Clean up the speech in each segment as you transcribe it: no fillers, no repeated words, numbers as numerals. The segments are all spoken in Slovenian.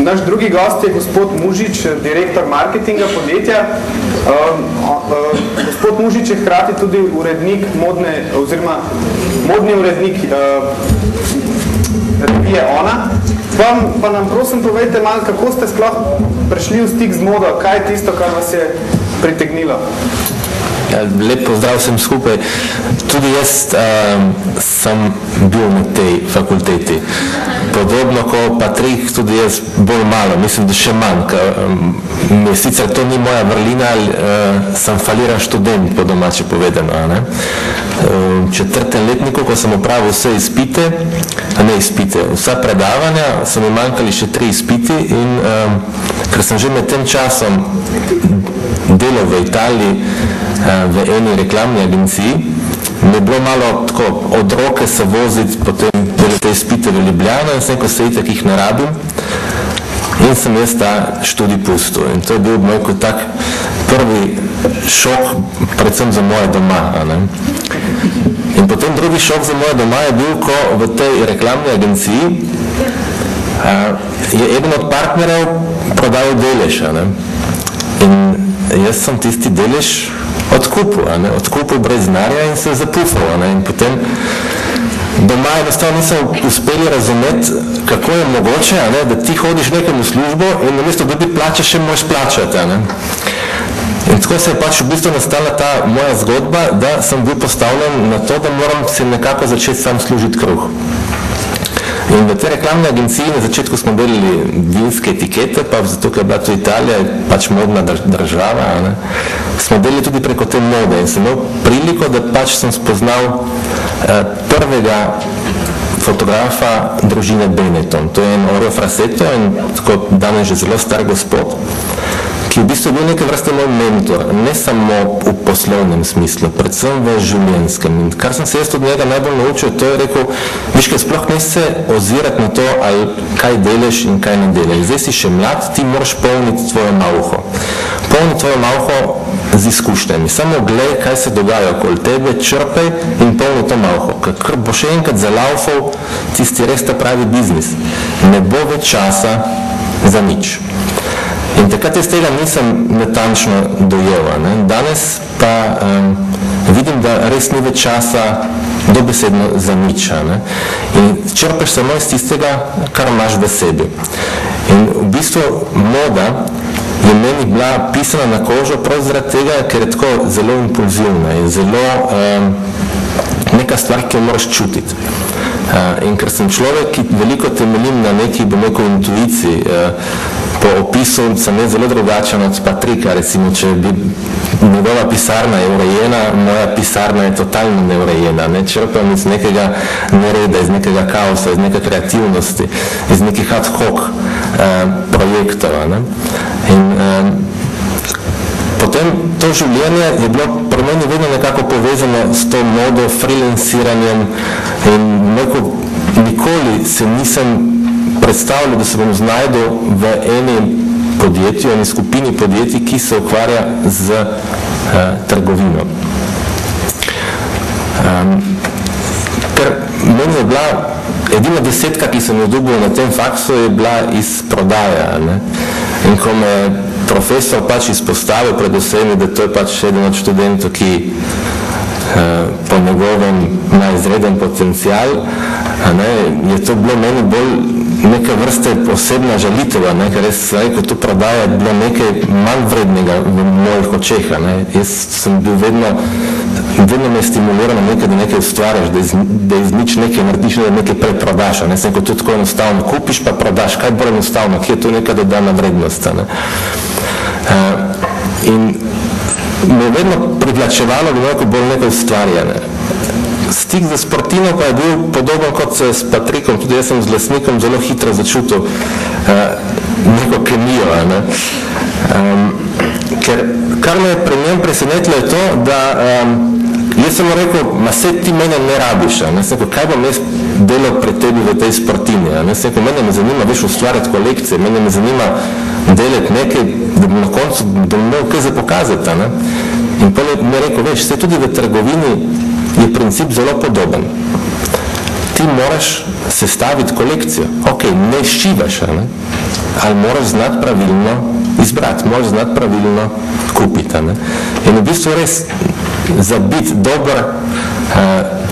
naš drugi gost je gospod Mužič, direktor marketinga podjetja. Gospod Mužič je hkrati tudi urednik modni urednik revije Ona. Pa nam prosim povejte malo, kako ste sploh prišli v stik z modo, kaj je tisto, kar vas je pritegnilo? Lep pozdrav vsem skupaj. Tudi jaz sem bil na tej fakulteti. Podobno kot Patrik, tudi jaz bolj malo, mislim, da še manj. Sicer to ni moja vrlina, sem faliran študent, po domače povedano. V 4. letniku, ko sem opravil vse izpite, vsa predavanja, so mi manjkali še 3 izpiti in ker sem že med tem časom delal v Italiji, v eni reklamni agenciji, mi je bilo malo tako od roke se voziti potem te izpite v Ljubljano in sem ko se itak jih narabim in sem jaz ta študij pustil. In to je bil moj kot tak prvi šok, predvsem za moje doma. In potem drugi šok za moje doma je bil, ko v tej reklamni agenciji je eden od partnerjev prodal delež. In jaz sem tisti delež odkupil brez denarja in se zapufal. In potem doma enostavno nisem uspeli razumeti, kako je mogoče, da ti hodiš nekaj v službo in namesto dobi plače še moraš plačati. In tako se je pač v bistvu nastala ta moja zgodba, da sem bil postavljen na to, da moram se nekako začeti sam služiti kruh. In v tej reklamni agenciji na začetku smo delali vinske etikete, pa zato, ker je bila to Italija, pač modna država, smo delali tudi preko te mode in sem imel priliko, da pač sem spoznal prvega fotografa družine Benetton. To je en Orio Frasetto in tako danes že zelo star gospod, ki v bistvu bil neke vrste moj mentor, ne samo v poslovnem smislu, predvsem v življenjskem. In kar sem se jaz od njega najbolj naučil, to je rekel, viš, kaj sploh ne se ozirati na to, ali kaj delaš in kaj ne delaš. Zdaj si še mlad, ti moraš polniti tvojo malho. Polniti tvojo malho z izkušnjami. Samo glej, kaj se dogaja okoli tebe, črpaj in polni to malho. Ker bo še enkrat zalaufal tisti res ta pravi biznis. Ne bo več časa za nič. In takrat jaz tega nisem natančno dojel. Danes pa vidim, da res ni več časa dobesedno za nič. In črpaš samo iz tistega, kar imaš v sebi. In v bistvu moda je meni bila pisana na kožo prav zaradi tega, ker je tako zelo impulzivna in zelo neka stvar, ki jo moraš čutiti. In ker sem človek, ki veliko temeljim na neki, bom rekel, intuiciji, po opisu sem je zelo drugačen od Patrika, recimo, če bi njegova pisarna je urejena, moja pisarna je totalno neurejena, črpam iz nekega nereda, iz nekega kaosa, iz neke kreativnosti, iz nekih ad hoc projektov. In potem to življenje je bilo pri meni vedno nekako povezano s to modo, freelanciranjem in nikoli se nisem predstavljal, da se bom znajdel v eni podjetju, eni skupini podjetij, ki se ukvarja z trgovino. Ker meni je bila edina 10, ki sem jo dobil na tem faksu, je bila iz prodaja. In ko me profesor pač izpostavil pred vsemi, da to je pač eden od študentov, ki po njegovem ima izreden potencial, je to bilo meni bolj neka vrste osebna žalitev, ker res rekel, to prodaja je bilo nekaj manj vrednega v mojih očeh. Jaz sem bil vedno me stimulirano nekaj, da nekaj ustvarjaš, da iz nič nekaj narediš, da nekaj preprodaš. To je tako enostavno, kupiš pa prodaš, kaj bolj enostavno, kje je to neka dodana vrednost. In me je vedno privlačevalo, da nekaj bolj nekaj ustvarjane. Stik za sportino pa je bil podoben kot s Patrikom, tudi jaz sem z Lesnikom zelo hitro začutil neko kemijo. Ker kar me je pri njem presenetilo je to, da jaz sem rekel, ma se ti mene ne rabiš, kaj bom jaz delal pri tebi v tej sportini. Mene me zanima več ustvarjati kolekcije, mene me zanima delati nekaj, da bom na koncu imel kaj za pokazati. In pa mi je rekel, veš, tudi v trgovini je princip zelo podoben. Ti moraš sestaviti kolekcijo. Ok, ne ščivaš, ali moraš znati pravilno izbrati, moraš znati pravilno kupiti. Ne? In v bistvu res, za biti dober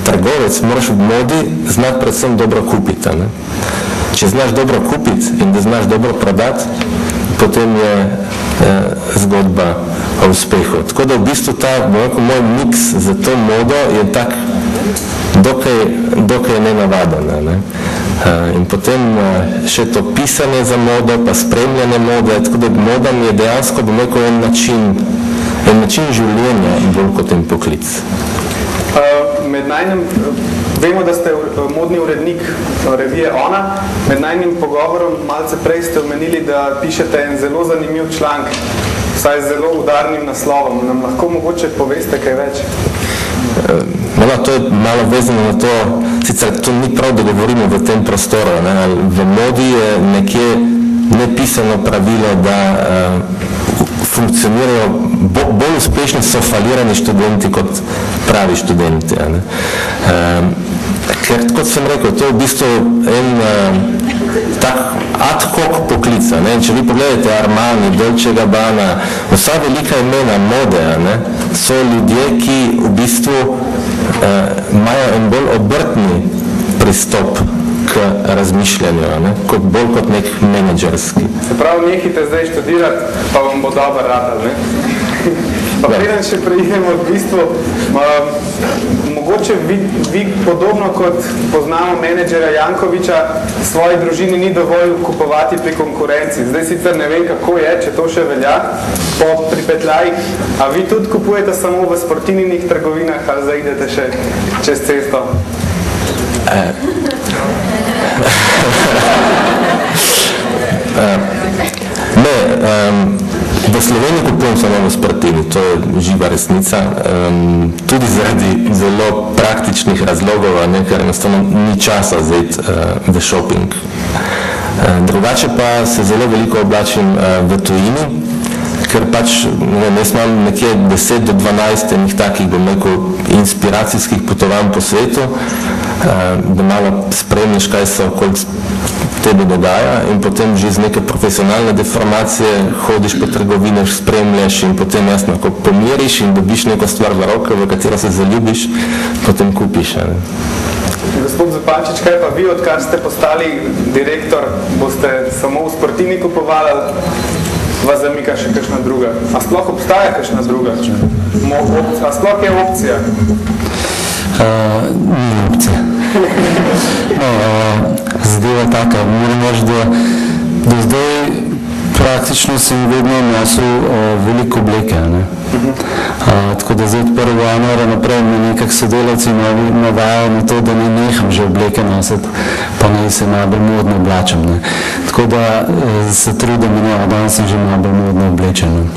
trgovec, moraš v modi znati predvsem dobro kupiti. Ne? Če znaš dobro kupiti in da znaš dobro prodati, potem je zgodba o uspehu. Tako da v bistvu ta moj miks za to modo je tak dokaj nenavaden. Ne? In potem še to pisanje za modo, pa spremljanje mode, tako da moda mi je dejansko en način življenja bolj kot en poklic. Med najnim, vemo, da ste modni urednik revije Ona, med najnim pogovorom malce prej ste omenili, da pišete en zelo zanimiv članek, vsaj z zelo udarnim naslovom. Nam lahko mogoče poveste kaj več? To je malo vezano na to, sicer to ni prav, da govorimo v tem prostoru. Ne? V modi je nekje nepisano pravilo, da funkcionirajo bolj uspešni so falirani študenti kot pravi študenti. Ker, kot sem rekel, to je v bistvu en tak ad hoc poklic. Če vi pogledate Armani, Dolce & Gabbana, vsa velika imena mode, so ljudje, ki v bistvu imajo en bolj obrtni pristop k razmišljanju, bolj kot nek menedžerski. Se pravi, nehite zdaj študirati, pa vam bo dobro radal, ne? Pa preden še preidemo v bistvu, mogoče vi podobno kot poznamo menedžera Jankoviča, svoji družini ni dovolj kupovati pri konkurenci. Zdaj sicer ne vem, kako je, če to še velja, po pripetljajih, a vi tudi kupujete samo v sportininih trgovinah, ali zaidete še čez cesto? V Sloveniji kupujem samo v Spartini, to je živa resnica, tudi zaradi zelo praktičnih razlogov, ker enostavno ni časa zajeti v shopping. Drugače pa se zelo veliko oblačim v tujini, ker pač jaz imam nekje 10 do 12 enih takih, bom rekel, inspiracijskih potovanj po svetu, da malo spremljaš, kaj se okoli tebe dogaja in potem že z neke profesionalne deformacije hodiš po trgovinah, spremljaš in potem jasno, ko pomiriš in dobiš neko stvar v roke, v katero se zaljubiš, potem kupiš. Gospod Zupančič, kaj pa vi, odkar ste postali direktor, boste samo v Sportini kupovali, vas zamika še kakšna druga? A sploh obstaja kakšna druga? A sploh je opcija? Ni opcija. Zadeva je taka, moram reči, da do zdaj praktično sem vedno nosil veliko obleke. Tako da zdaj od 1. januarja naprej me nekak sodelavci navajajo na to, da ne neham že obleke nositi, pa naj se najbolj modno oblačam. Tako da se trudim, danes sem že najbolj modno oblečen.